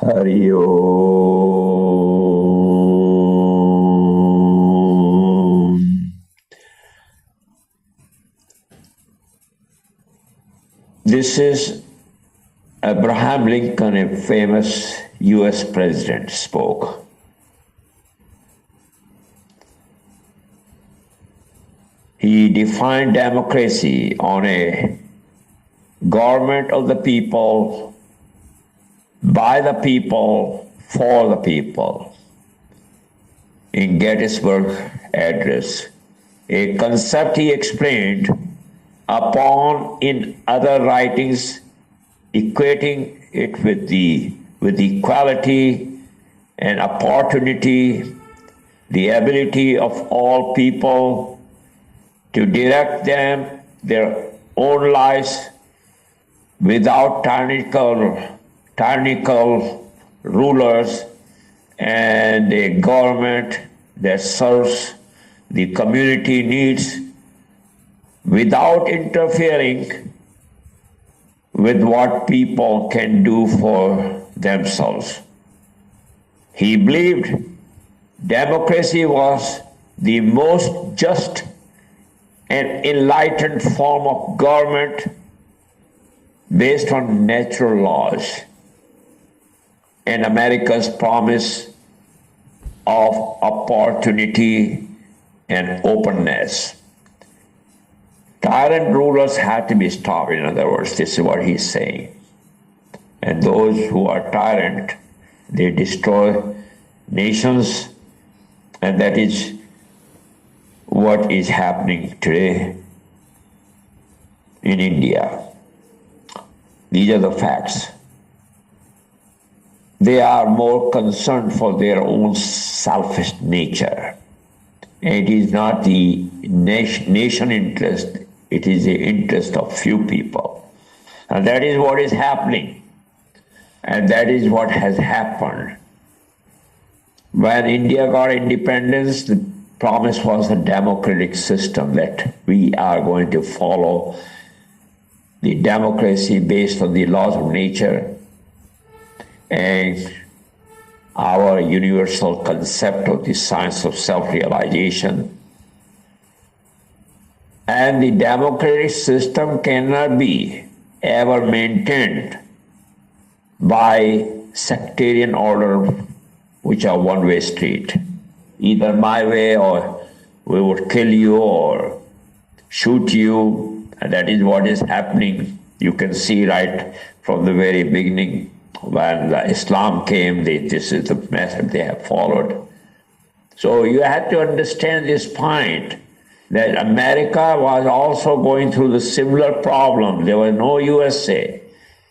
Hari Om. This is Abraham Lincoln, a famous US president, spoke. He defined democracy on a government of the people, by the people, for the people, in Gettysburg Address, a concept he explained upon in other writings, equating it with equality and opportunity, the ability of all people to direct their own lives without tyrannical rulers, and a government that serves the community needs without interfering with what people can do for themselves. He believed democracy was the most just and enlightened form of government based on natural laws and America's promise of opportunity and openness. Tyrant rulers had to be stopped, in other words. This is what he's saying. And those who are tyrant, they destroy nations, and that is what is happening today in India. These are the facts. They are more concerned for their own selfish nature. It is not the nation interest, it is the interest of few people. And that is what is happening. And that is what has happened. When India got independence, the promise was a democratic system, that we are going to follow the democracy based on the laws of nature and our universal concept of the science of self-realization. And the democratic system cannot be ever maintained by sectarian order, which are one-way street. Either my way, or we would kill you or shoot you. And that is what is happening. You can see right from the very beginning when Islam came, this is the method they have followed. So you have to understand this point, that America was also going through the similar problem. There was no USA.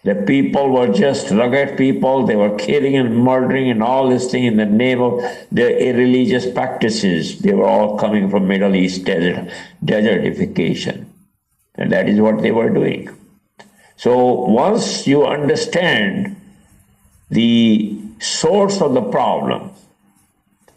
The people were just rugged people. They were killing and murdering and all this thing in the name of their irreligious practices. They were all coming from Middle East desertification. And that is what they were doing. So once you understand the source of the problem,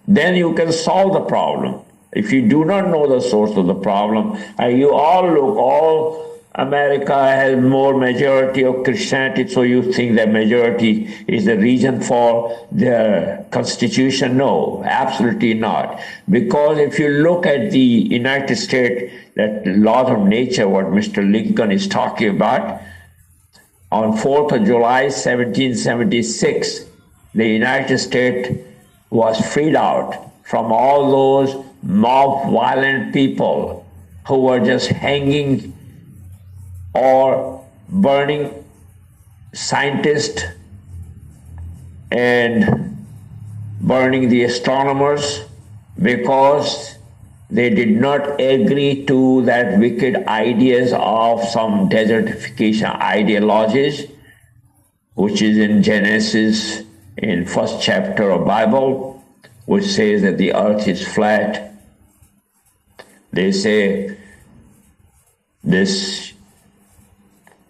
then you can solve the problem. If you do not know the source of the problem, and you all America has more majority of Christianity, so you think that majority is the reason for the Constitution? No, absolutely not. Because if you look at the United States, that laws of nature, what Mr. Lincoln is talking about, on 4th of July, 1776, the United States was freed out from all those mob violent people who were just hanging or burning scientists and burning the astronomers because they did not agree to that wicked ideas of some desertification ideologies, which is in Genesis, in first chapter of Bible, which says that the earth is flat. They say this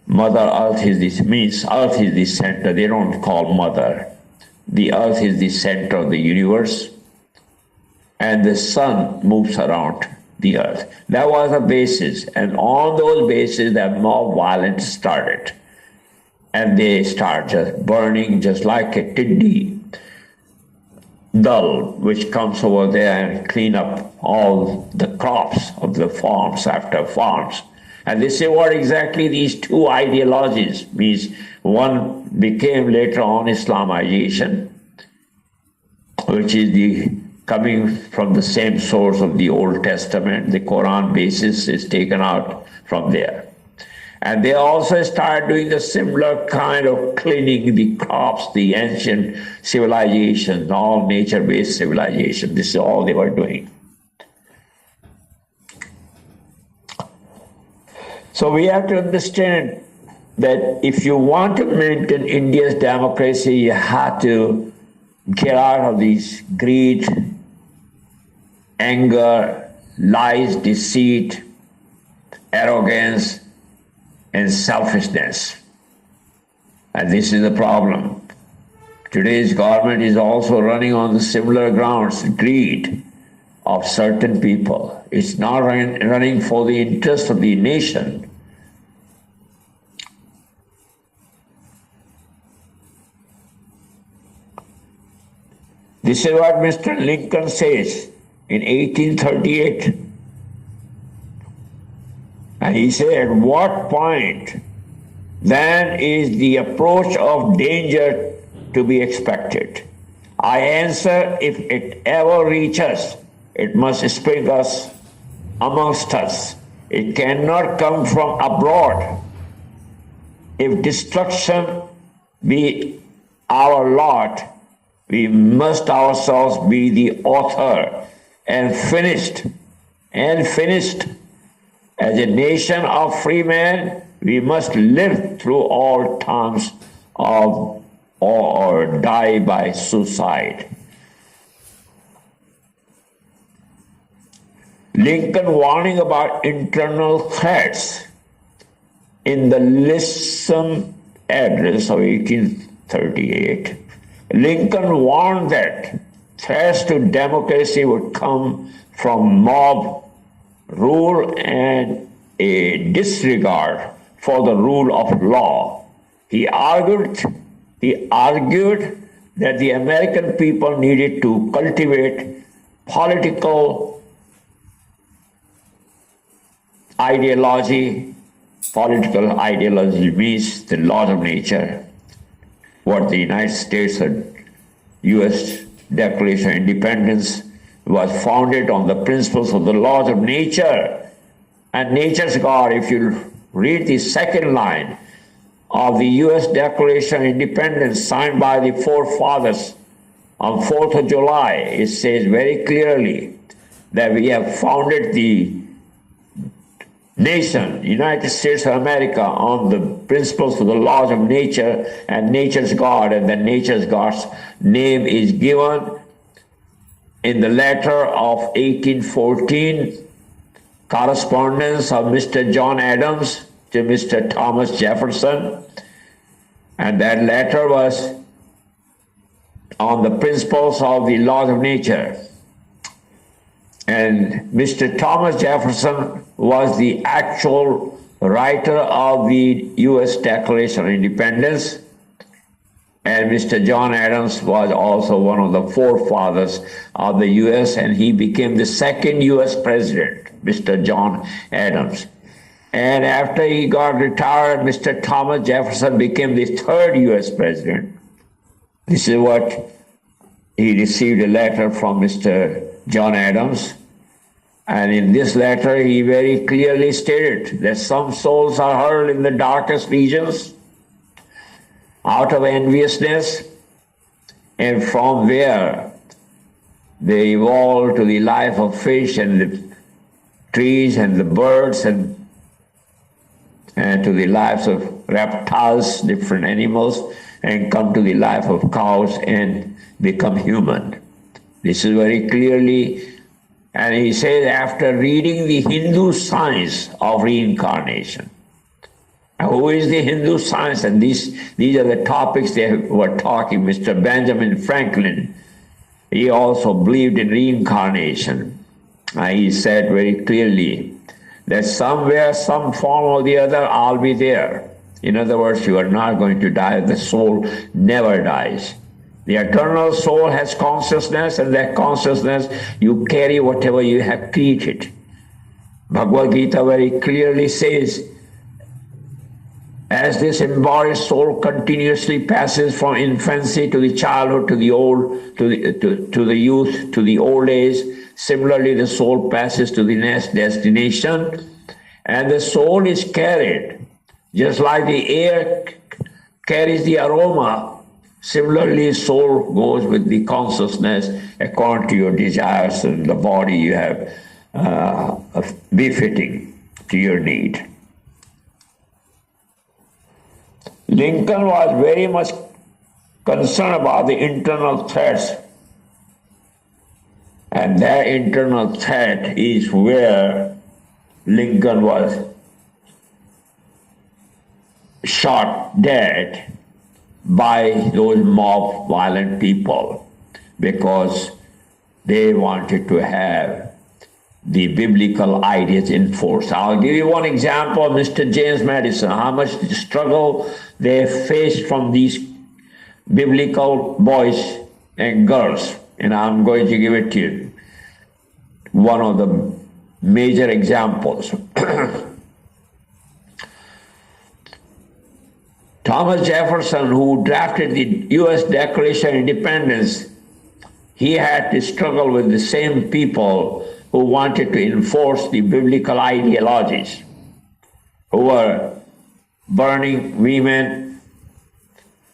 Mother Earth is this, means Earth is the center. They don't call Mother. The Earth is the center of the universe, and the sun moves around the Earth. That was the basis, and on those bases that mob violence started. and they start just burning just like a tiddy dull, which comes over there and clean up all the crops of the farms after farms. And this is what exactly these two ideologies means. One became later on Islamization, which is the coming from the same source of the Old Testament. The Quran basis is taken out from there. And they also started doing the similar kind of cleaning the crops, the ancient civilizations, all nature-based civilization. This is all they were doing. So we have to understand that if you want to maintain India's democracy, you have to get out of these greed, anger, lies, deceit, arrogance, and selfishness. And this is the problem. Today's government is also running on the similar grounds, greed of certain people. It's not running for the interest of the nation. This is what Mr. Lincoln says in 1838. And he said, at what point then is the approach of danger to be expected? I answer, if it ever reaches, it must spring us amongst us. It cannot come from abroad. If destruction be our lot, we must ourselves be the author and finished. As a nation of free men, we must live through all times of or die by suicide. Lincoln warning about internal threats in the Lissom Address of 1838. Lincoln warned that threats to democracy would come from mob rule and a disregard for the rule of law. He argued that the American people needed to cultivate political ideology. Political ideology means the laws of nature. What the United States and U.S. Declaration of Independence was founded on the principles of the laws of nature and nature's God. If you read the second line of the U.S. Declaration of Independence signed by the forefathers on 4th of July, it says very clearly that we have founded the nation, United States of America, on the principles of the laws of nature and nature's God, and the nature's God's name is given in the letter of 1814, correspondence of Mr. John Adams to Mr. Thomas Jefferson, and that letter was on the principles of the laws of nature. And Mr. Thomas Jefferson was the actual writer of the U.S. Declaration of Independence, and Mr. John Adams was also one of the forefathers of the U.S., and he became the second U.S. president, Mr. John Adams. And after he got retired, Mr. Thomas Jefferson became the third U.S. president. This is what he received a letter from Mr. John Adams. And in this letter, he very clearly stated that some souls are hurled in the darkest regions out of enviousness, and from where they evolve to the life of fish and the trees and the birds and to the lives of reptiles, different animals, and come to the life of cows and become human. This is very clearly, and he says after reading the Hindu science of reincarnation. Who is the Hindu science? And these are the topics they were talking. Mr. Benjamin Franklin, he also believed in reincarnation. He said very clearly that somewhere, some form or the other, I'll be there. In other words, you are not going to die. The soul never dies. The eternal soul has consciousness, and that consciousness you carry whatever you have created. Bhagavad Gita very clearly says, as this embodied soul continuously passes from infancy to the childhood, to the old, to the youth, to the old age, similarly the soul passes to the next destination, and the soul is carried, just like the air carries the aroma. Similarly, soul goes with the consciousness according to your desires and the body you have befitting to your need. Lincoln was very much concerned about the internal threats, and that internal threat is where Lincoln was shot dead by those mob violent people because they wanted to have the biblical ideas enforced. I'll give you one example of Mr. James Madison, how much struggle they faced from these biblical boys and girls. And I'm going to give it to you. One of the major examples. Thomas Jefferson, who drafted the U.S. Declaration of Independence, he had to struggle with the same people who wanted to enforce the biblical ideologies, who were burning women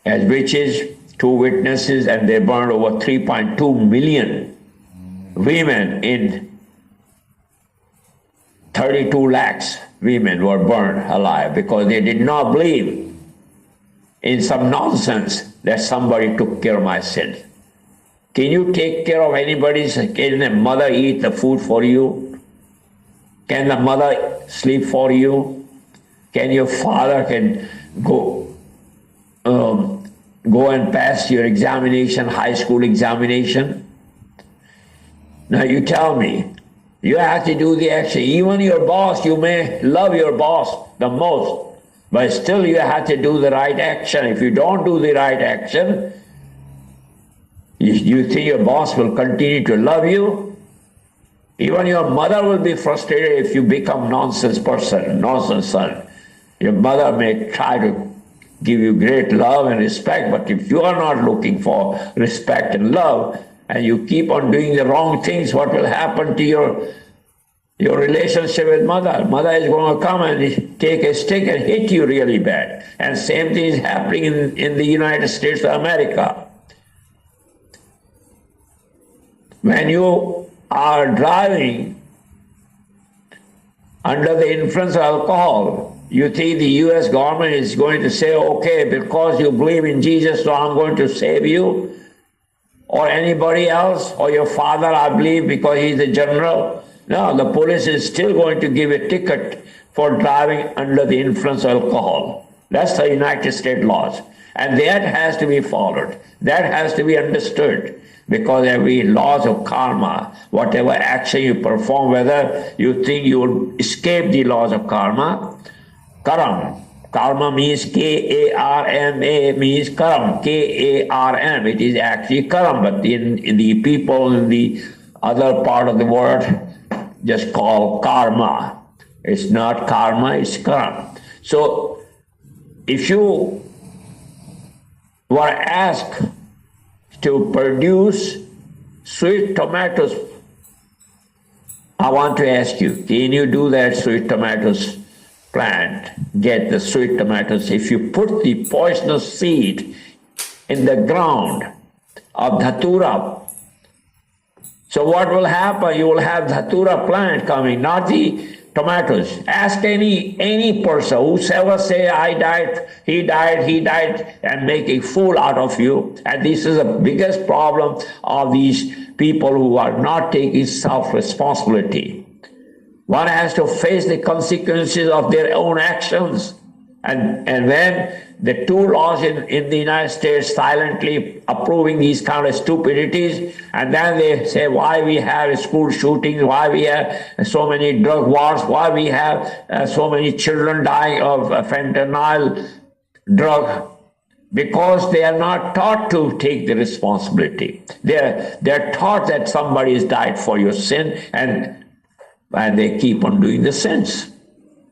as witches, 2 witnesses, and they burned over 3.2 million women in 32 lakhs women were burned alive because they did not believe in some nonsense that somebody took care of my sins. Can you take care of anybody's? Can the mother eat the food for you? Can the mother sleep for you? Can your father go and pass your examination, high school examination? Now you tell me, you have to do the action. Even your boss, you may love your boss the most, but still you have to do the right action. If you don't do the right action, you think your boss will continue to love you? Even your mother will be frustrated if you become nonsense person, nonsense son. Your mother may try to give you great love and respect, but if you are not looking for respect and love, and you keep on doing the wrong things, what will happen to your relationship with mother? Mother is going to come and take a stick and hit you really bad. And same thing is happening in the United States of America. When you are driving under the influence of alcohol, you think the U.S. government is going to say, okay, because you believe in Jesus, so I'm going to save you? Or anybody else? Or your father, I believe, because he's a general? No, the police is still going to give a ticket for driving under the influence of alcohol. That's the United States laws. And that has to be followed. That has to be understood. Because every laws of karma, whatever action you perform, whether you think you will escape the laws of karma, karam. Karma means K-A-R-M-A means karam, K-A-R-M. It is actually karam, but in the people in the other part of the world just call karma. It's not karma, it's karam. So if you were asked to produce sweet tomatoes, I want to ask you, can you do that sweet tomatoes plant? Get the sweet tomatoes. If you put the poisonous seed in the ground of dhatura, so what will happen? You will have dhatura plant coming, not the tomatoes. Ask any person whosoever say I died, he died, and make a fool out of you. And this is the biggest problem of these people who are not taking self-responsibility. One has to face the consequences of their own actions. And when the two laws in the United States silently approving these kind of stupidities, and then they say why we have school shootings, why we have so many drug wars, why we have so many children dying of fentanyl drug because they are not taught to take the responsibility. They're taught that somebody has died for your sin, and they keep on doing the sins.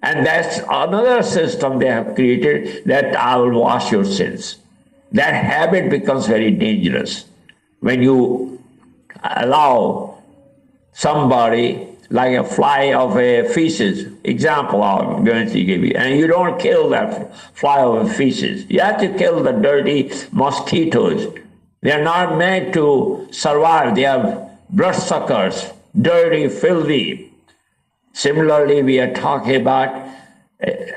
And that's another system they have created, that I will wash your sins. That habit becomes very dangerous when you allow somebody, like a fly of a feces, example I'm going to give you, and you don't kill that fly of a feces. You have to kill the dirty mosquitoes. They're not meant to survive. They are bloodsuckers, dirty, filthy. Similarly, we are talking about,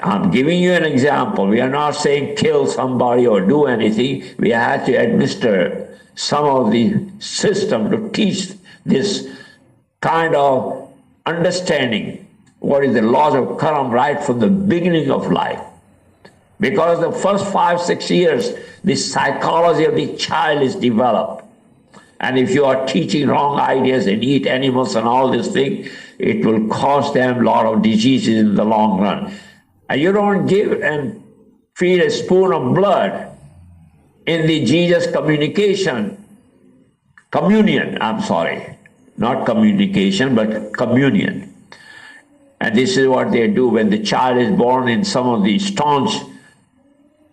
I'm giving you an example. We are not saying kill somebody or do anything. We have to administer some of the system to teach this kind of understanding what is the laws of karma right from the beginning of life. Because the first 5-6 years, the psychology of the child is developed. And if you are teaching wrong ideas and eat animals and all these things, it will cause them a lot of diseases in the long run. And you don't give and feed a spoon of blood in the Jesus communion, not communication, but communion. And this is what they do when the child is born in some of the staunch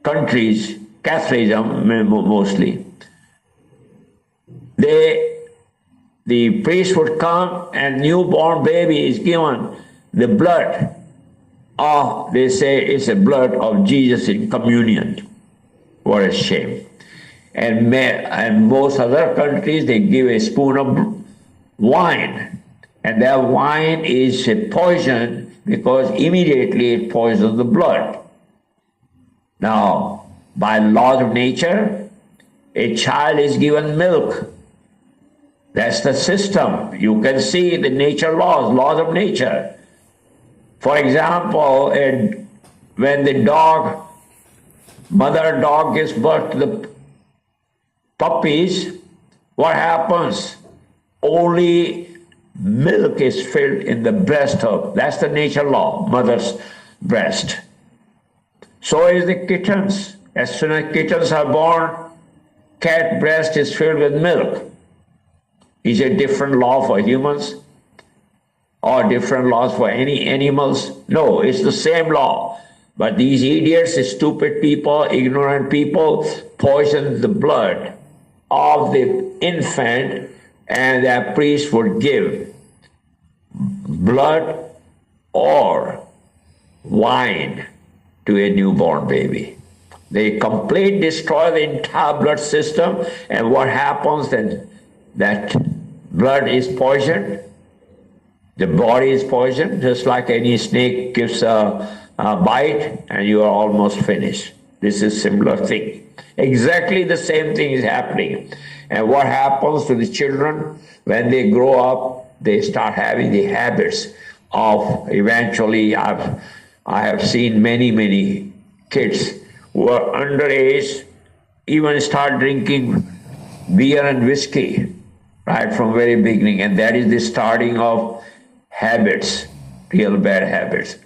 countries, Catholicism mostly. The priest would come and newborn baby is given the blood of, they say it's the blood of Jesus in communion. What a shame. And most other countries, they give a spoon of wine. And that wine is a poison because immediately it poisons the blood. Now, by laws of nature, a child is given milk. That's the system. You can see the nature laws of nature. For example, when the mother dog gives birth to the puppies, what happens? Only milk is filled in the breast of, that's the nature law, mother's breast. So is the kittens. As soon as kittens are born, cat breast is filled with milk. Is it a different law for humans or different laws for any animals? No, it's the same law. But these idiots, stupid people, ignorant people, poison the blood of the infant, and that priest would give blood or wine to a newborn baby. They completely destroy the entire blood system, and what happens then? That blood is poisoned, the body is poisoned, just like any snake gives a bite and you are almost finished. This is a similar thing. Exactly the same thing is happening. And what happens to the children when they grow up, they start having the habits of eventually, I have seen many kids who are underage even start drinking beer and whiskey right from very beginning, and that is the starting of habits, real bad habits.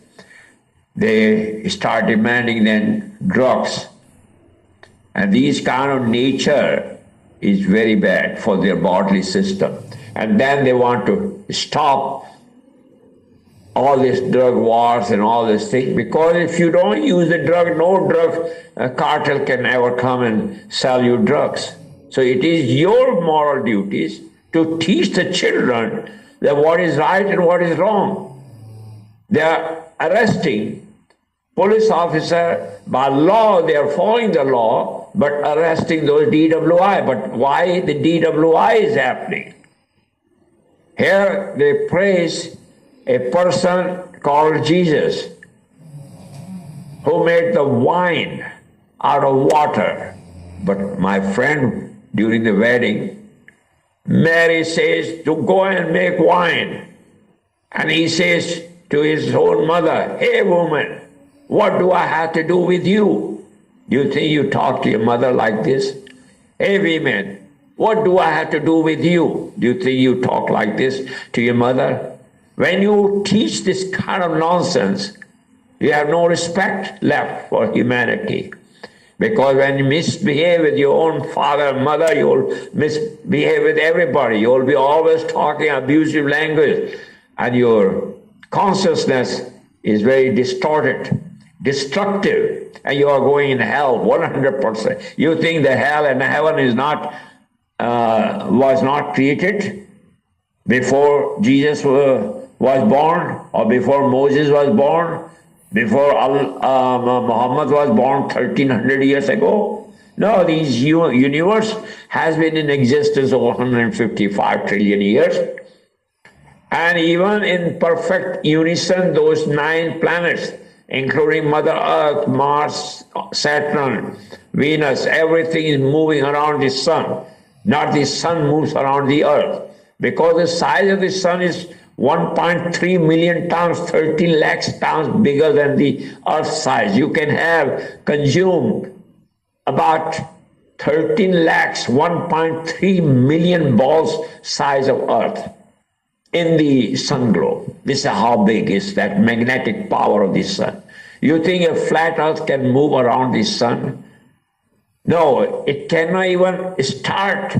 They start demanding then drugs, and these kind of nature is very bad for their bodily system. And then they want to stop all these drug wars and all this thing, because if you don't use the drug, no drug cartel can ever come and sell you drugs. So it is your moral duties to teach the children that what is right and what is wrong. They are arresting police officer by law, they are following the law, but arresting those DWI. But why the DWI is happening? Here they praise a person called Jesus who made the wine out of water. But my friend, during the wedding, Mary says to go and make wine. And he says to his own mother, "Hey woman, what do I have to do with you? You think you talk to your mother like this? Hey women, what do I have to do with you? Do you think you talk like this to your mother?" When you teach this kind of nonsense, you have no respect left for humanity. Because when you misbehave with your own father and mother, you'll misbehave with everybody. You'll be always talking abusive language, and your consciousness is very distorted, destructive, and you are going in hell 100%. You think that hell and heaven is not was not created before Jesus was born, or before Moses was born, before Muhammad was born 1300 years ago? No, this universe has been in existence over 155 trillion years. And even in perfect unison, those 9 planets, including Mother Earth, Mars, Saturn, Venus, everything is moving around the sun. Not the sun moves around the earth. Because the size of the sun is 1.3 million times, 13 lakhs times bigger than the earth size. You can have consumed about 13 lakhs, 1.3 million balls size of earth in the sun globe. This is how big is that magnetic power of the sun. You think a flat earth can move around the sun? No, it cannot even start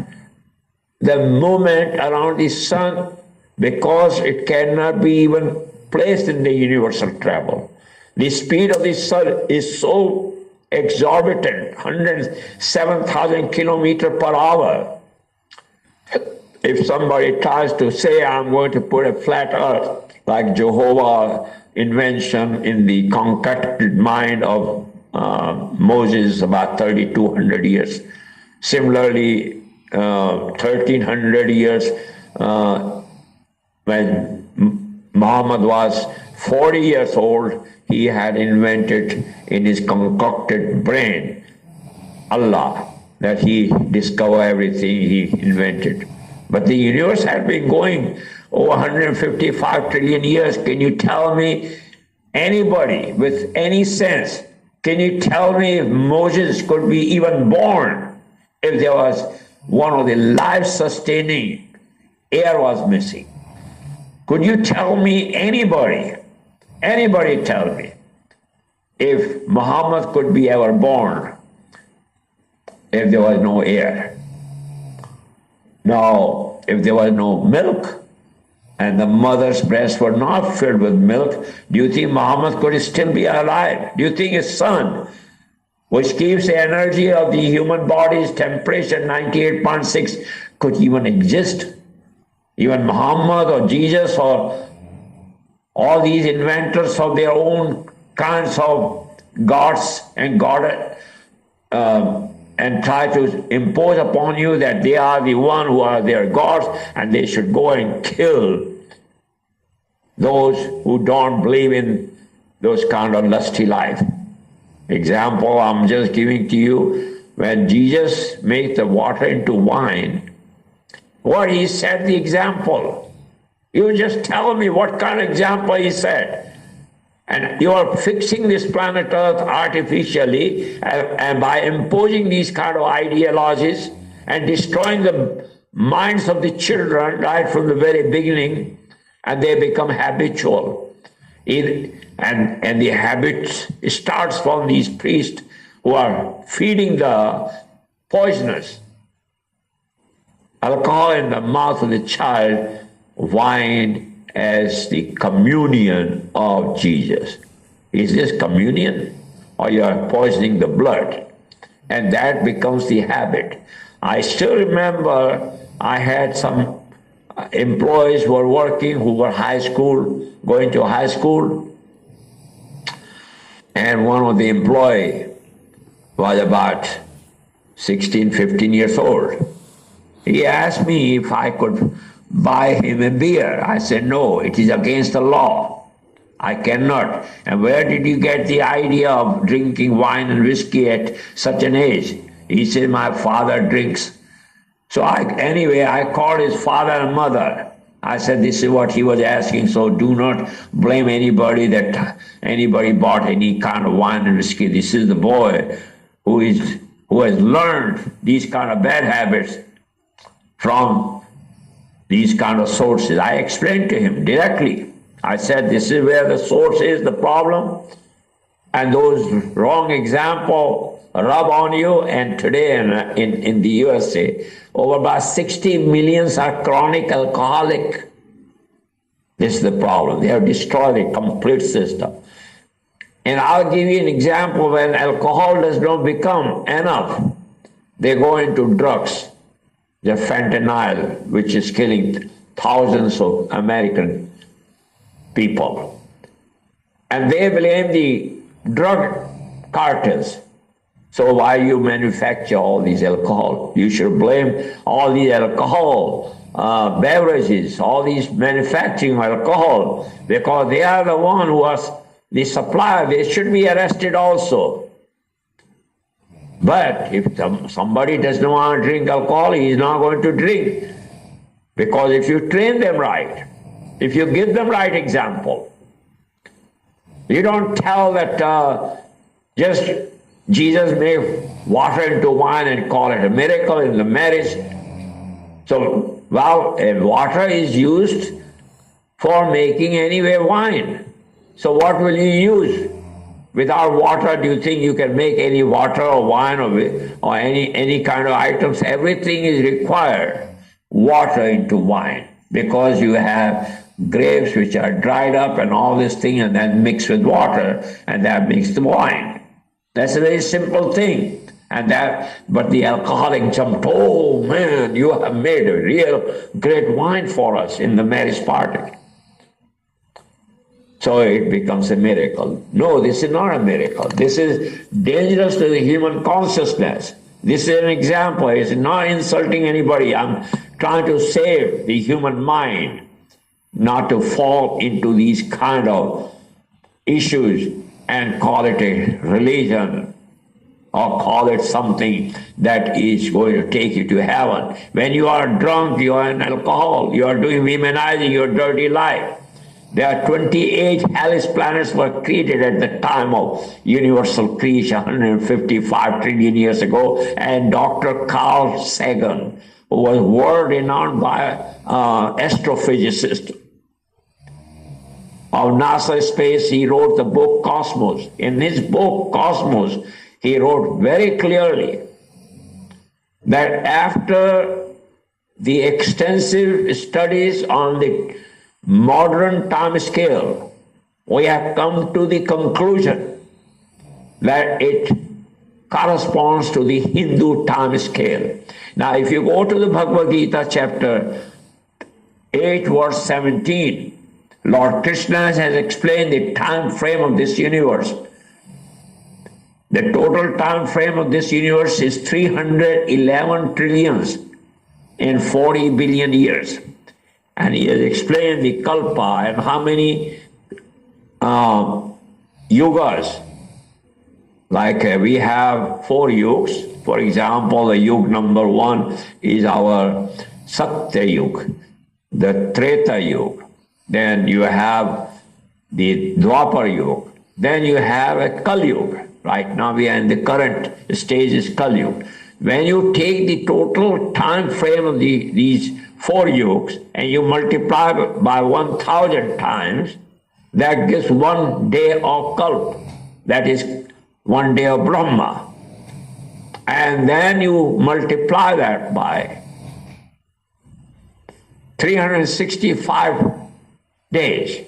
the movement around the sun because it cannot be even placed in the universal travel. The speed of the sun is so exorbitant, 107,000 kilometers per hour. If somebody tries to say, I'm going to put a flat earth, like Jehovah's invention in the concocted mind of Moses about 3,200 years. Similarly, 1,300 years when Muhammad was 40 years old, he had invented in his concocted brain, Allah, that he discovered everything he invented. But the universe had been going over 155 trillion years. Can you tell me, anybody with any sense, can you tell me if Moses could be even born if there was one of the life-sustaining air was missing? Could you tell me, anybody tell me, if Muhammad could be ever born if there was no air? Now, if there was no milk and the mother's breasts were not filled with milk, do you think Muhammad could still be alive? Do you think his sun, which keeps the energy of the human body's temperature 98.6, could even exist? Even Muhammad or Jesus or all these inventors of their own kinds of gods and goddess, and try to impose upon you that they are the one who are their gods and they should go and kill those who don't believe in those kind of lusty life. Example I'm just giving to you, when Jesus made the water into wine, what he set the example. You just tell me what kind of example he set. And you are fixing this planet Earth artificially and by imposing these kind of ideologies and destroying the minds of the children right from the very beginning, and they become habitual. And the habit starts from these priests who are feeding the poisonous alcohol in the mouth of the child, wine as the communion of Jesus. Is this communion, or you are poisoning the blood? And that becomes the habit. I still remember I had some employees who were working, who were going to high school, and one of the employees was about 16, 15 years old. He asked me if I could buy him a beer. I said, no, it is against the law. I cannot. And where did you get the idea of drinking wine and whiskey at such an age? He said, my father drinks. So anyway, I called his father and mother. I said, this is what he was asking, so do not blame anybody that anybody bought any kind of wine and whiskey. This is the boy who has learned these kind of bad habits from these kind of sources. I explained to him directly. I said, this is where the source is the problem, and those wrong example rub on you, and today in the USA, over about 60 millions are chronic alcoholic. This is the problem. They have destroyed a complete system. And I'll give you an example. When alcohol does not become enough, they go into drugs. The fentanyl, which is killing thousands of American people. And they blame the drug cartels. So why you manufacture all these alcohol? You should blame all these alcohol beverages, all these manufacturing alcohol, because they are the one who are the supplier. They should be arrested also. But if somebody does not want to drink alcohol, he is not going to drink. Because if you train them right, if you give them right example, you don't tell that just Jesus made water into wine and call it a miracle in the marriage. So, well, water is used for making anyway wine. So what will you use? Without water, do you think you can make any water or wine or any kind of items? Everything is required, water into wine, because you have grapes which are dried up and all this thing, and then mixed with water, and that makes the wine. That's a very simple thing. But the alcoholic jumped, oh man, you have made a real great wine for us in the marriage party. So it becomes a miracle. No, this is not a miracle. This is dangerous to the human consciousness. This is an example. It's not insulting anybody. I'm trying to save the human mind not to fall into these kind of issues and call it a religion or call it something that is going to take you to heaven. When you are drunk, you are in alcohol, you are doing womanizing your dirty life. There are 28 hellish planets were created at the time of universal creation 155 trillion years ago, and Dr. Carl Sagan, who was world-renowned by astrophysicist of NASA space, he wrote the book Cosmos. In his book Cosmos, he wrote very clearly that after the extensive studies on the modern time scale, we have come to the conclusion that it corresponds to the Hindu time scale. Now, if you go to the Bhagavad Gita chapter 8, verse 17, Lord Krishna has explained the time frame of this universe. The total time frame of this universe is 311 trillions in 40 billion years. And he has explained the kalpa and how many yugas. Like we have 4 yugas. For example, the yug number 1 is our Satya Yuga, the Treta Yuga. Then you have the Dwapar Yuga. Then you have a Kali Yuga. Right now we are in the current stage is Kali Yuga. When you take the total time frame of these 4 yugas and you multiply by 1,000 times, that gives 1 day of Kalpa. That is 1 day of Brahma. And then you multiply that by 365 days.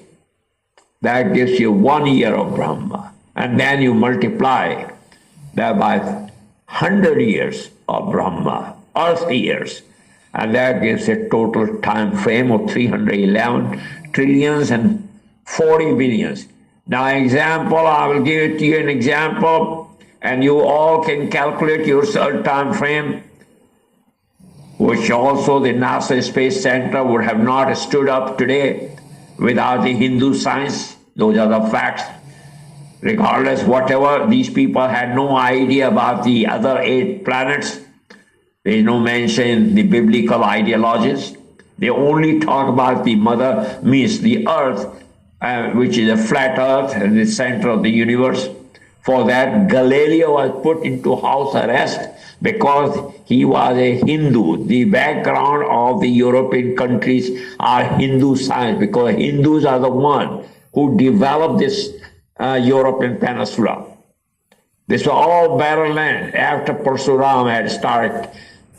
That gives you 1 year of Brahma. And then you multiply that by 100 years of Brahma, earth years. And that gives a total time frame of 311 trillions and 40 billions. Now, example, I will give it to you an example, and you all can calculate your time frame, which also the NASA Space Center would have not stood up today without the Hindu science. Those are the facts. Regardless, whatever, these people had no idea about the other 8 planets. There is no mention in the biblical ideologies. They only talk about the mother, means the earth, which is a flat earth in the center of the universe. For that, Galileo was put into house arrest because he was a Hindu. The background of the European countries are Hindu science, because Hindus are the one who developed this European peninsula. This was all barren land after Parsuram had started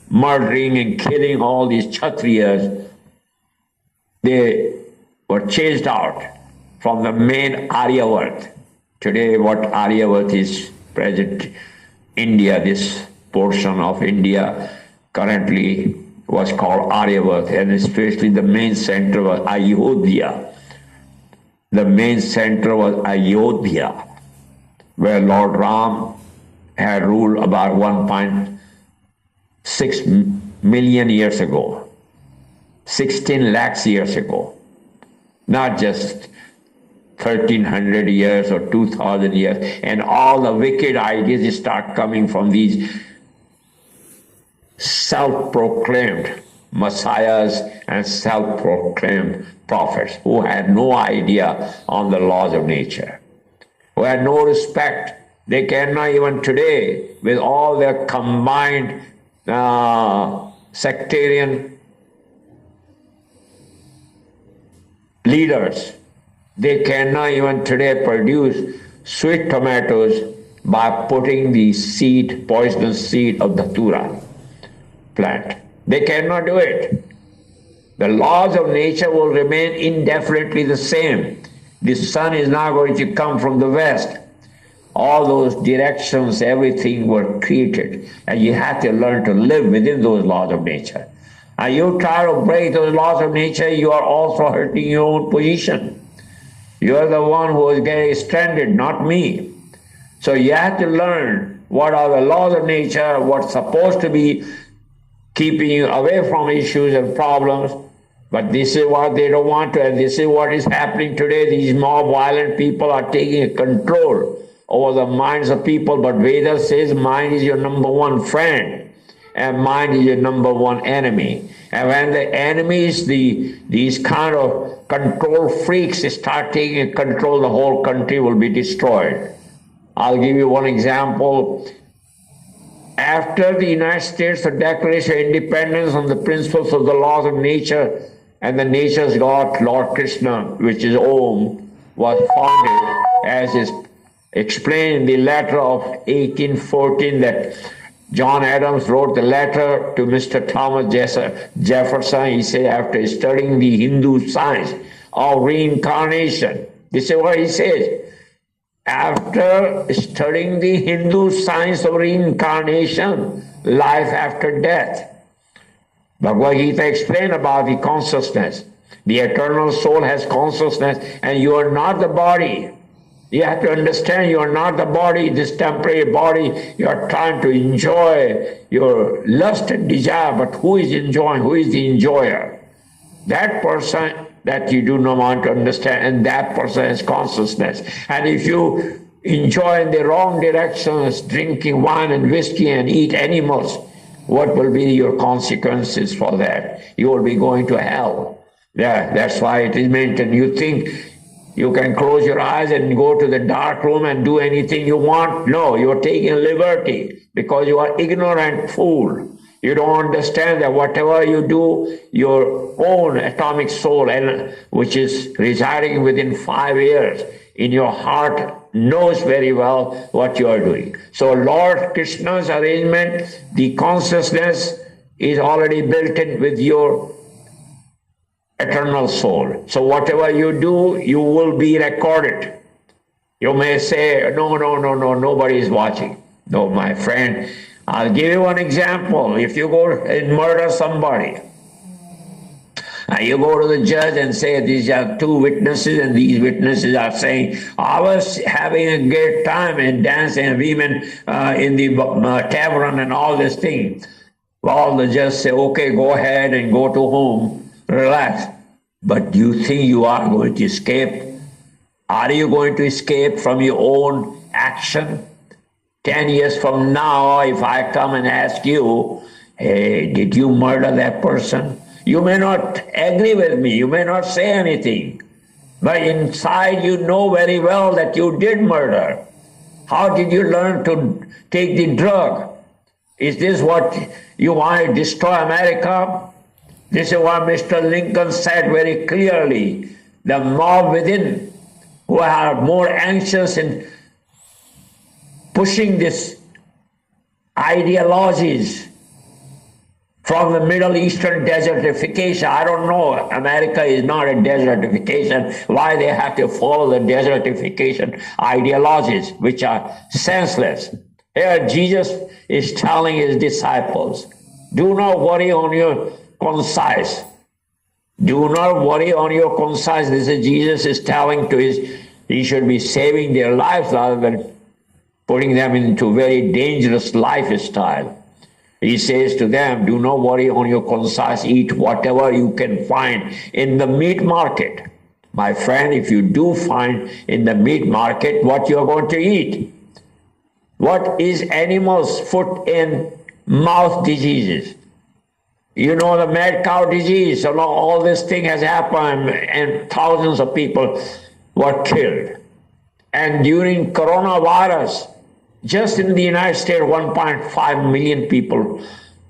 murdering and killing all these Kshatriyas. They were chased out from the main Aryavat. Today what Aryavat is, present India, this portion of India currently was called Aryavat, and especially the main center was Ayodhya. The main center was Ayodhya, where Lord Ram had ruled about 1.6 million years ago, 16 lakhs years ago, not just 1300 years or 2000 years, and all the wicked ideas start coming from these self-proclaimed messiahs and self-proclaimed prophets who had no idea on the laws of nature, who had no respect. They cannot even today, with all their combined sectarian leaders, they cannot even today produce sweet tomatoes by putting the seed, poisonous seed of the Datura plant. They cannot do it. The laws of nature will remain indefinitely the same. The sun is not going to come from the west. All those directions, everything were created, and you have to learn to live within those laws of nature. And you try to break those laws of nature, you are also hurting your own position. You are the one who is getting stranded, not me. So you have to learn what are the laws of nature, what's supposed to be keeping you away from issues and problems. But this is what they don't want to, and this is what is happening today. These more violent people are taking control over the minds of people, but Veda says mind is your number one friend and mind is your number one enemy. And when the enemies, these kind of control freaks start taking control, the whole country will be destroyed. I'll give you one example. After the United States Declaration of Independence on the principles of the laws of nature, and the nature's God, Lord Krishna, which is Om, was founded, as is explained in the letter of 1814 that John Adams wrote the letter to Mr. Thomas Jefferson. He said, after studying the Hindu science of reincarnation, this is what he says. After studying the Hindu science of reincarnation, life after death, Bhagavad Gita explained about the consciousness. The eternal soul has consciousness, and you are not the body. You have to understand you are not the body, this temporary body. You are trying to enjoy your lust and desire, but who is enjoying? Who is the enjoyer? That person that you do not want to understand, and that person has consciousness. And if you enjoy in the wrong directions, drinking wine and whiskey and eat animals, what will be your consequences for that? You will be going to hell. Yeah, that's why it is mentioned. You think you can close your eyes and go to the dark room and do anything you want? No, you're taking liberty because you are ignorant fool. You don't understand that whatever you do, your own atomic soul, and which is residing within 5 years in your heart, knows very well what you are doing. So Lord Krishna's arrangement, the consciousness is already built in with your eternal soul. So whatever you do, you will be recorded. You may say, no, nobody is watching. No, my friend, I'll give you one example. If you go and murder somebody, and you go to the judge and say, these are two witnesses, and these witnesses are saying, I was having a great time and dancing and women in the tavern and all this thing. Well, the judge say, okay, go ahead and go to home, relax. But do you think you are going to escape? Are you going to escape from your own action? 10 years from now, if I come and ask you, hey, did you murder that person? You may not agree with me, you may not say anything, but inside you know very well that you did murder. How did you learn to take the drug? Is this what you want to destroy America? This is what Mr. Lincoln said very clearly. The mob within, who are more anxious in pushing this ideologies from the Middle Eastern desertification. I don't know, America is not a desertification. Why they have to follow the desertification ideologies, which are senseless. Here Jesus is telling his disciples, do not worry on your conscience. Do not worry on your conscience. This is Jesus is telling to he should be saving their lives rather than putting them into very dangerous lifestyle. He says to them, do not worry on your conscience, eat whatever you can find in the meat market. My friend, if you do find in the meat market what you are going to eat, what is animals' foot and mouth diseases? You know, the mad cow disease, so all this thing has happened and thousands of people were killed. And during coronavirus, just in the United States, 1.5 million people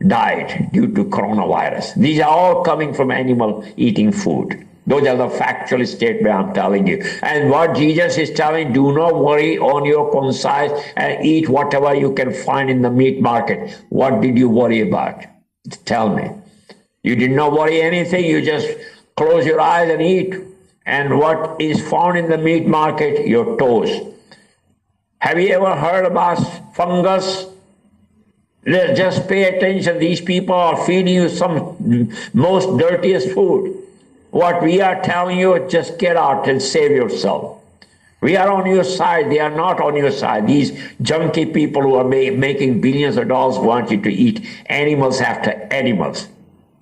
died due to coronavirus. These are all coming from animal eating food. Those are the factual statements I'm telling you. And what Jesus is telling, do not worry on your conscience and eat whatever you can find in the meat market. What did you worry about? Tell me. You did not worry anything. You just close your eyes and eat. And what is found in the meat market? Your toes. Have you ever heard about fungus? Just pay attention. These people are feeding you some most dirtiest food. What we are telling you, just get out and save yourself. We are on your side. They are not on your side. These junky people who are making billions of dollars want you to eat animals after animals.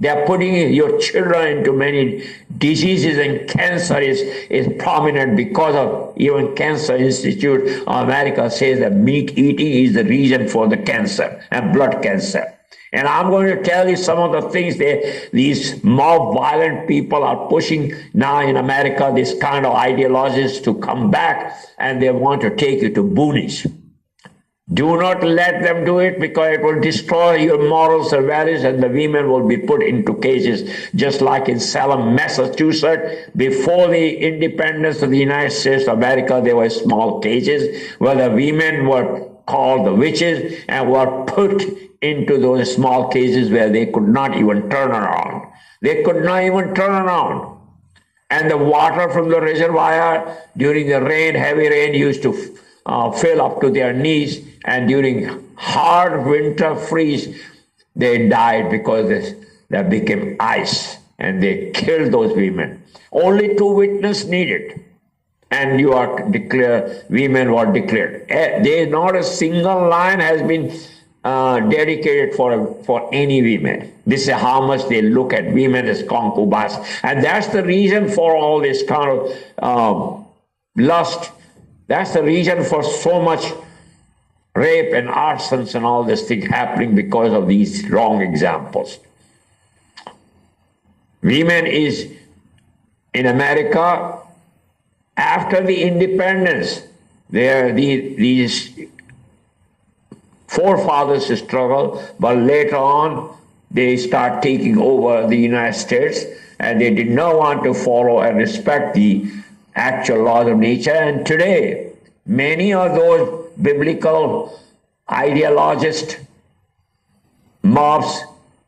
They are putting your children into many diseases, and cancer is prominent because of even Cancer Institute of America says that meat eating is the reason for the cancer and blood cancer. And I'm going to tell you some of the things that these mob violent people are pushing now in America, this kind of ideologies to come back, and they want to take you to boonies. Do not let them do it, because it will destroy your morals and values, and the women will be put into cages, just like in Salem, Massachusetts. Before the independence of the United States of America, there were small cages where the women were called the witches and were put into those small cages where they could not even turn around. They could not even turn around. And the water from the reservoir during the rain, heavy rain, used to fill up to their knees, and during hard winter freeze, they died because they became ice, and they killed those women. Only 2 witnesses needed, and you are declared, women were declared. There is not a single line has been dedicated for any women. This is how much they look at women as concubines, and that's the reason for all this kind of lust. That's the reason for so much rape and arsons and all this thing happening, because of these wrong examples. Women is in America after the independence. These forefathers struggle, but later on they start taking over the United States, and they did not want to follow and respect the actual laws of nature. And today, many of those biblical ideologists, mobs,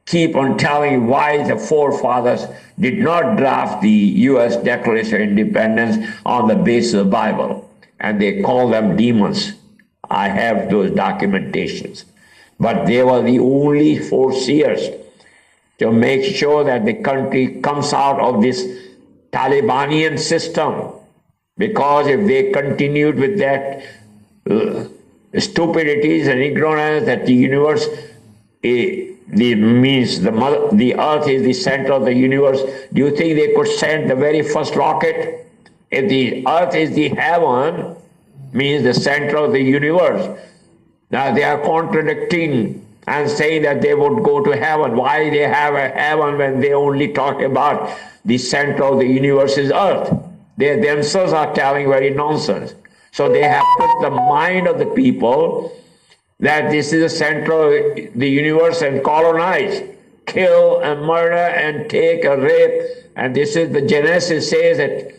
keep on telling why the forefathers did not draft the U.S. Declaration of Independence on the basis of the Bible. And they call them demons. I have those documentations. But they were the only foreseers to make sure that the country comes out of this Talibanian system. Because if they continued with that stupidities and ignorance that the universe means the earth is the center of the universe, do you think they could send the very first rocket? If the earth is the heaven, means the center of the universe. Now they are contradicting and saying that they would go to heaven. Why they have a heaven when they only talk about the center of the universe is earth? They themselves are telling very nonsense. So they have put the mind of the people that this is the center of the universe and colonize, kill and murder and take and rape. And this is the Genesis says that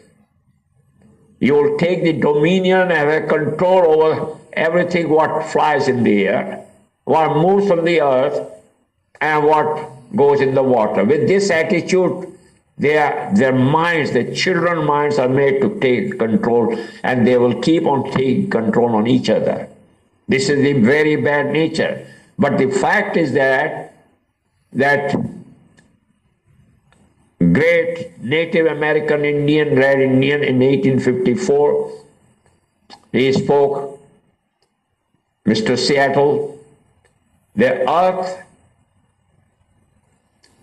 you will take the dominion and have control over everything what flies in the air, what moves on the earth, and what goes in the water. With this attitude, their minds, the children's minds are made to take control, and they will keep on taking control on each other. This is the very bad nature. But the fact is that great Native American Indian, Red Indian, in 1854, he spoke, Mr. Seattle, the earth,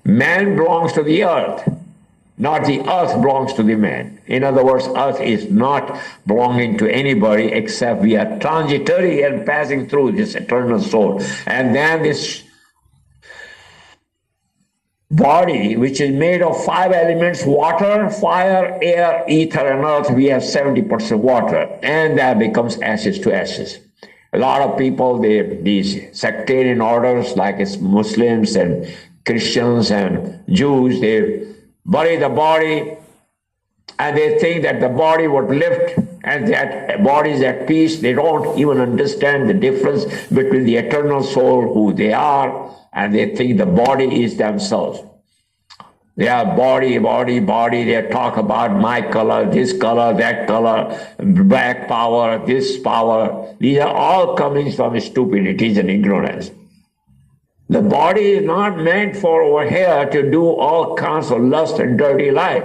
man belongs to the earth, not the earth belongs to the man. In other words, earth is not belonging to anybody except we are transitory and passing through this eternal soul. And then this body, which is made of 5 elements, water, fire, air, ether, and earth, we have 70% water, and that becomes ashes to ashes. A lot of people, these sectarian orders, like it's Muslims and Christians and Jews, they bury the body, and they think that the body would lift and that body is at peace. They don't even understand the difference between the eternal soul, who they are, and they think the body is themselves. They are body. They talk about my color, this color, that color, black power, this power. These are all coming from stupidity and ignorance. The body is not meant for over here to do all kinds of lust and dirty life.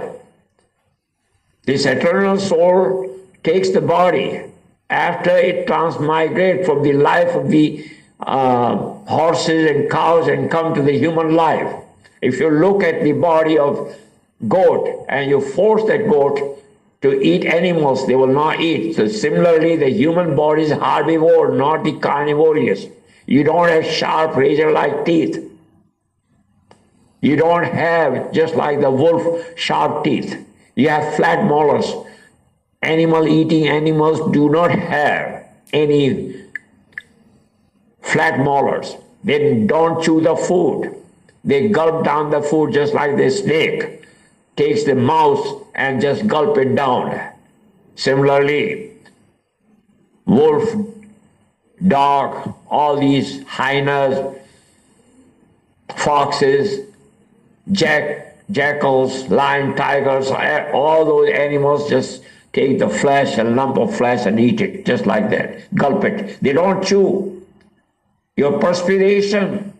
This eternal soul takes the body after it transmigrates from the life of the horses and cows and come to the human life. If you look at the body of goat and you force that goat to eat animals, they will not eat. So similarly, the human body is herbivore, not the carnivorous. You don't have sharp razor-like teeth. You don't have, just like the wolf, sharp teeth. You have flat molars. Animal-eating animals do not have any flat molars. They don't chew the food. They gulp down the food just like the snake takes the mouse and just gulp it down. Similarly, wolf, dog, all these hyenas, foxes, jackals, lion, tigers, all those animals just take the flesh, a lump of flesh, and eat it just like that. Gulp it. They don't chew. Your perspiration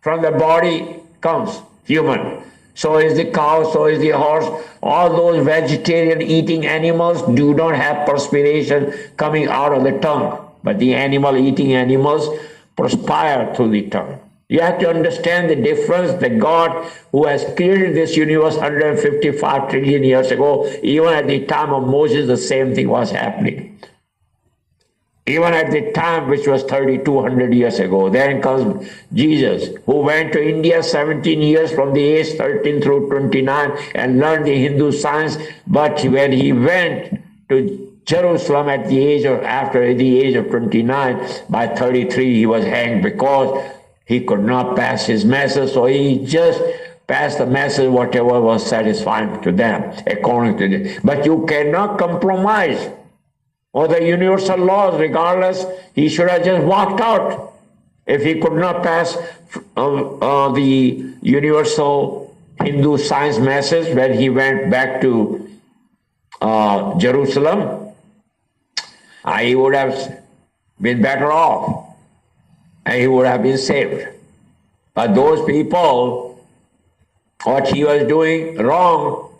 from the body comes human. So is the cow, so is the horse. All those vegetarian eating animals do not have perspiration coming out of the tongue. But the animal eating animals perspire through the tongue. You have to understand the difference. The God who has created this universe 155 trillion years ago, even at the time of Moses, the same thing was happening. Even at the time which was 3,200 years ago. Then comes Jesus, who went to India 17 years from the age 13 through 29 and learned the Hindu science. But when he went to Jerusalem at the age of, after the age of 29, by 33 he was hanged because he could not pass his message. So he just passed the message, whatever was satisfying to them, according to them. But you cannot compromise or the universal laws. Regardless, he should have just walked out if he could not pass the universal Hindu science message when he went back to Jerusalem. He would have been better off and he would have been saved. But those people, what he was doing wrong,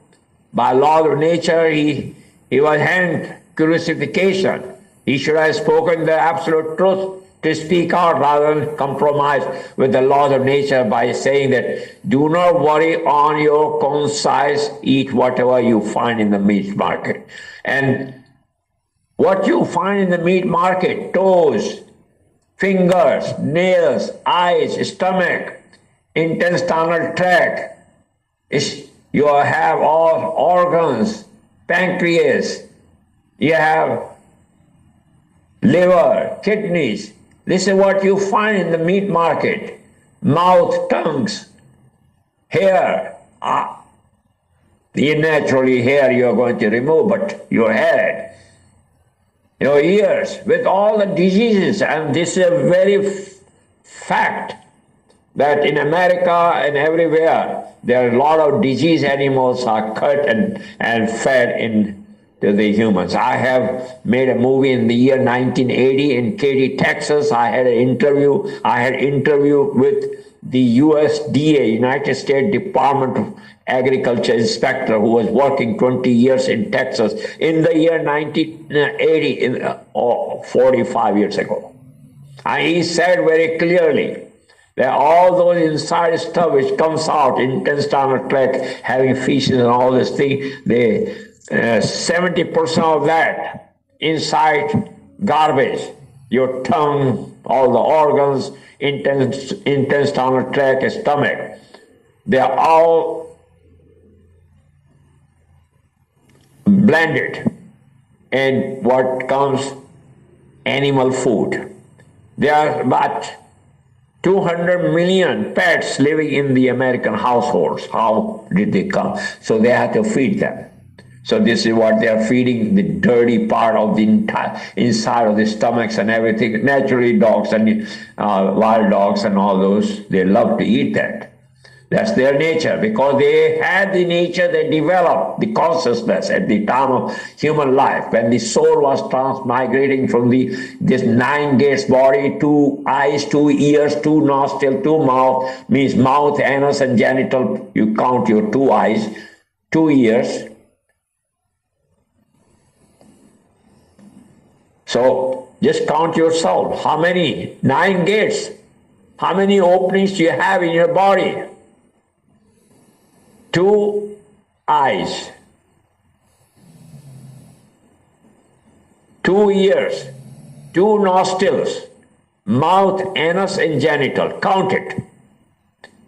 by law of nature, he was hanged. Crucifixion. He should have spoken the absolute truth to speak out rather than compromise with the laws of nature by saying that do not worry on your conscience, eat whatever you find in the meat market. And what you find in the meat market, toes, fingers, nails, eyes, stomach, intestinal tract, you have all organs, pancreas, you have liver, kidneys. This is what you find in the meat market. Mouth, tongues, hair. Naturally hair you are going to remove, but your head, years with all the diseases. And this is a very fact that in America and everywhere, there are a lot of disease animals are cut and fed in to the humans. I have made a movie in the year 1980 in Katy, Texas. I had interview with the USDA, United States Department of Agriculture inspector, who was working 20 years in Texas in the year 1980, 45 years ago. And he said very clearly that all those inside stuff which comes out, intestinal tract, having feces and all this thing, 70% of that inside garbage, your tongue, all the organs, intestinal tract, stomach, they're all blended in what comes animal food. There are about 200 million pets living in the American households. How did they come? So they have to feed them. So this is what they are feeding, the dirty part of the inside of the stomachs and everything. Naturally, dogs and wild dogs and all those, they love to eat that. That's their nature, because they had the nature, they developed the consciousness at the time of human life, when the soul was transmigrating from this 9 gates body, 2 eyes, 2 ears, 2 nostrils, 2 mouth, means mouth, anus, and genital. You count your 2 eyes, 2 ears. So just count yourself. How many? 9 gates. How many openings do you have in your body? 2 eyes, 2 ears, 2 nostrils, mouth, anus, and genital. Count it.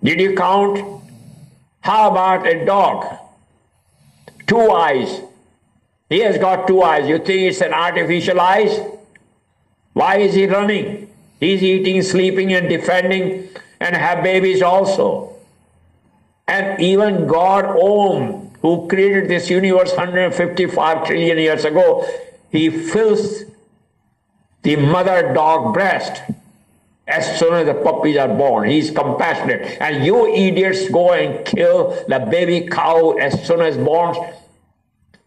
Did you count? How about a dog? 2 eyes. He has got 2 eyes. You think it's an artificial eyes? Why is he running? He's eating, sleeping, and defending, and have babies also. And even God Om, who created this universe 155 trillion years ago, he fills the mother dog breast as soon as the puppies are born. He's compassionate. And you idiots go and kill the baby cow as soon as born.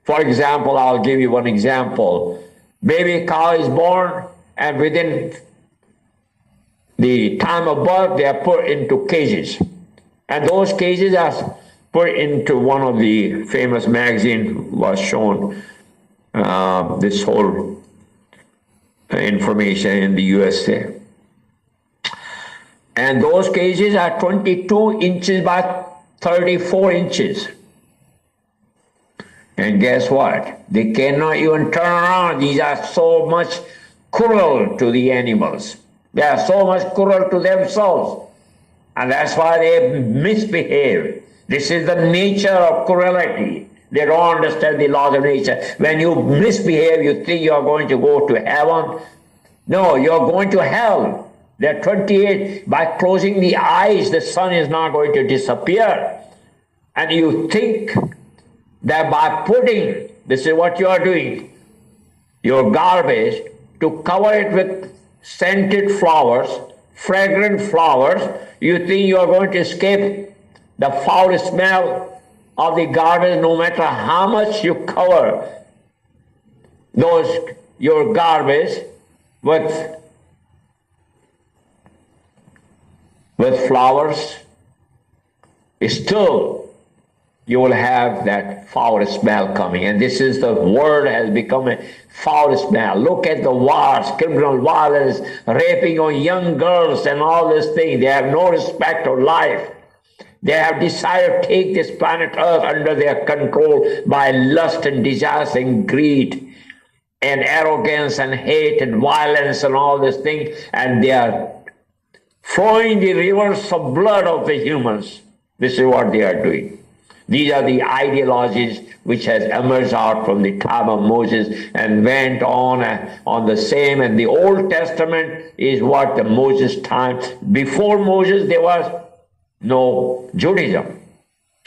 For example, I'll give you one example. Baby cow is born, and within the time of birth, they are put into cages. And those cages are put into one of the famous magazines, was shown this whole information in the USA. And those cages are 22 inches by 34 inches. And guess what? They cannot even turn around. These are so much cruel to the animals. They are so much cruel to themselves. And that's why they misbehave. This is the nature of cruelty. They don't understand the laws of nature. When you misbehave, you think you are going to go to heaven. No, you're going to hell. They're 28. By closing the eyes, the sun is not going to disappear. And you think that by putting, this is what you are doing, your garbage, to cover it with scented flowers, fragrant flowers, you think you are going to escape the foul smell of the garbage, no matter how much you cover your garbage with flowers, still you will have that foul smell coming. And this is the world has become a foul smell. Look at the wars, criminal violence, raping on young girls and all this thing. They have no respect of life. They have decided to take this planet Earth under their control by lust and desires and greed and arrogance and hate and violence and all this thing. And they are flowing the rivers of blood of the humans. This is what they are doing. These are the ideologies which has emerged out from the time of Moses and went on the same. And the Old Testament is what the Moses time. Before Moses, there was no Judaism.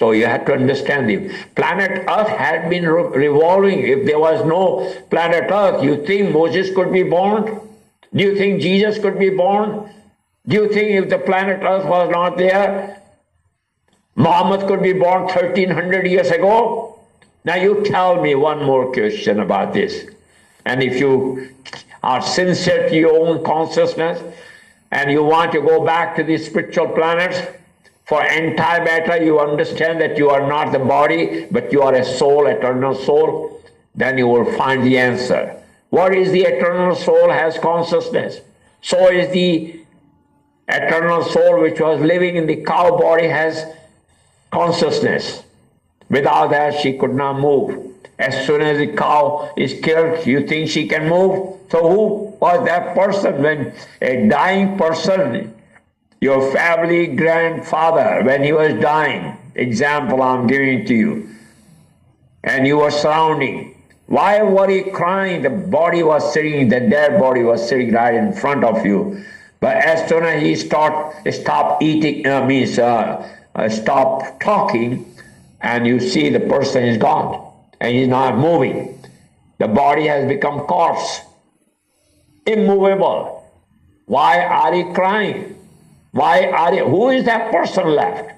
So you have to understand the planet Earth had been revolving. If there was no planet Earth, you think Moses could be born? Do you think Jesus could be born? Do you think if the planet Earth was not there, Muhammad could be born 1300 years ago? Now you tell me one more question about this. And if you are sincere to your own consciousness and you want to go back to the spiritual planets, for antimatter, you understand that you are not the body, but you are a soul, eternal soul, then you will find the answer. What is the eternal soul has consciousness? So is the eternal soul which was living in the cow body has consciousness. Without that, she could not move. As soon as the cow is killed, you think she can move? So who was that person when a dying person, your family grandfather, when he was dying, example I'm giving to you, and you were surrounding, why were you crying? The body was sitting, the dead body was sitting right in front of you. But as soon as he stopped eating, stop talking, and you see the person is gone, and he's not moving. The body has become corpse, immovable. Why are you crying? Who is that person left?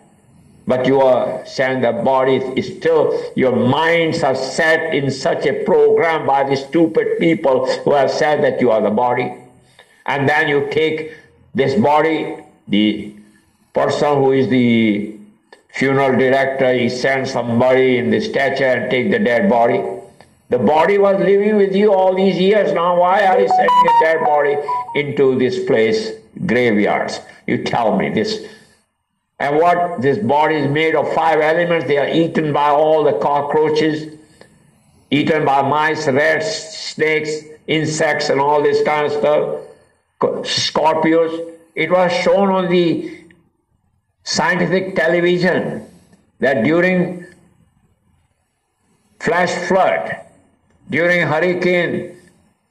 But you are saying the body is still, your minds are set in such a program by the stupid people who have said that you are the body. And then you take this body, the person who is the funeral director, he sends somebody in the stretcher and take the dead body. The body was living with you all these years. Now why are you sending a dead body into this place, graveyards? You tell me this. And what this body is made of 5 elements. They are eaten by all the cockroaches, eaten by mice, rats, snakes, insects, and all this kind of stuff. Scorpions. It was shown on the scientific television that during flash flood, during hurricane,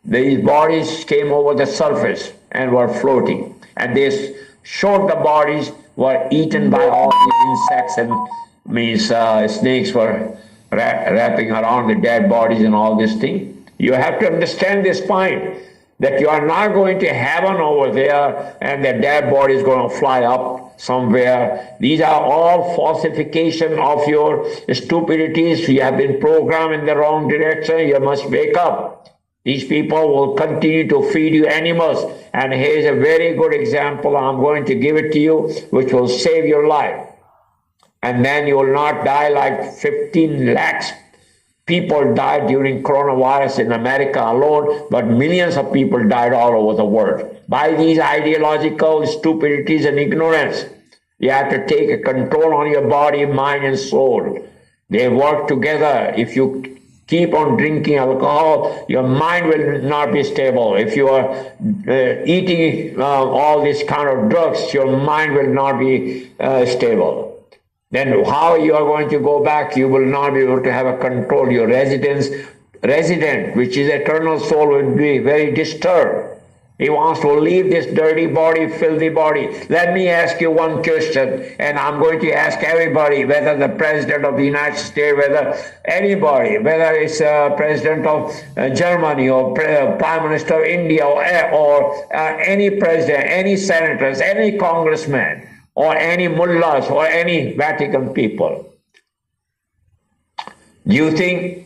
these bodies came over the surface and were floating. And they showed the bodies were eaten by all these insects, and snakes were wrapping around the dead bodies and all this thing. You have to understand this point, that you are not going to heaven over there and the dead body is going to fly up somewhere. These are all falsification of your stupidities. You have been programmed in the wrong direction. You must wake up. These people will continue to feed you animals. And here's a very good example. I'm going to give it to you, which will save your life. And then you will not die like 15 lakhs people died during coronavirus in America alone, but millions of people died all over the world by these ideological stupidities and ignorance. You have to take a control on your body, mind, and soul. They work together. If you keep on drinking alcohol, your mind will not be stable. If you are eating all these kind of drugs, your mind will not be stable. Then how you are going to go back? You will not be able to have a control. Your resident, which is eternal soul, will be very disturbed. He wants to leave this dirty body, filthy body. Let me ask you one question, and I'm going to ask everybody, whether the President of the United States, whether anybody, whether it's President of Germany or Prime Minister of India or any president, any senators, any congressman, or any mullahs, or any Vatican people. Do you think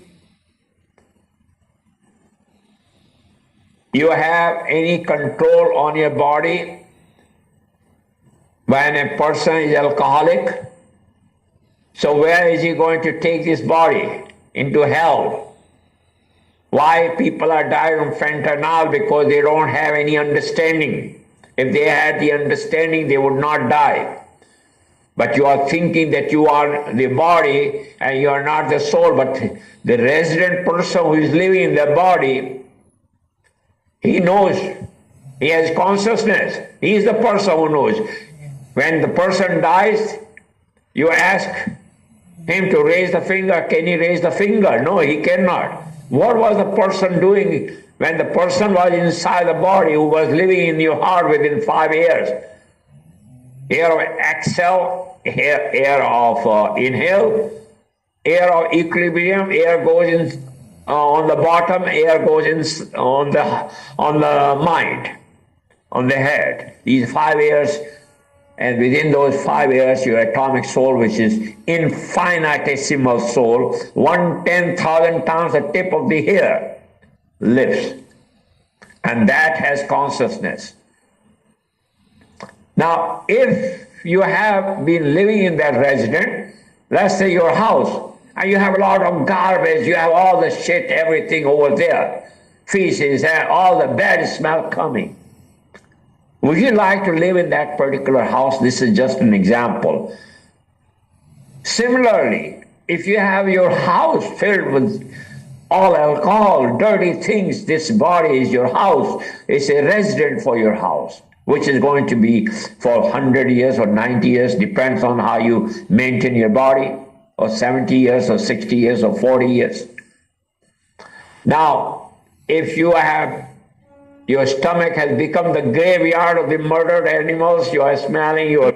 you have any control on your body when a person is alcoholic? So where is he going to take this body? Into hell. Why people are dying of fentanyl? Because they don't have any understanding. If they had the understanding, they would not die. But you are thinking that you are the body and you are not the soul. But the resident person who is living in the body, he knows. He has consciousness. He is the person who knows. When the person dies, you ask him to raise the finger. Can he raise the finger? No, he cannot. What was the person doing when the person was inside the body, who was living in your heart within 5 years? Here, exhale, air of inhale, air of equilibrium, air goes in on the bottom, air goes in on the mind, on the head. These 5 airs, and within those 5 airs, your atomic soul, which is infinitesimal soul, 1/10,000 times the tip of the hair, lives. And that has consciousness. Now, if you have been living in that residence, let's say your house, and you have a lot of garbage, you have all the shit, everything over there, feces, and all the bad smell coming. Would you like to live in that particular house? This is just an example. Similarly, if you have your house filled with all alcohol, dirty things, this body is your house. It's a resident for your house, which is going to be for 100 years or 90 years, depends on how you maintain your body, or 70 years or 60 years or 40 years. Now, if you have, your stomach has become the graveyard of the murdered animals, you are smelling your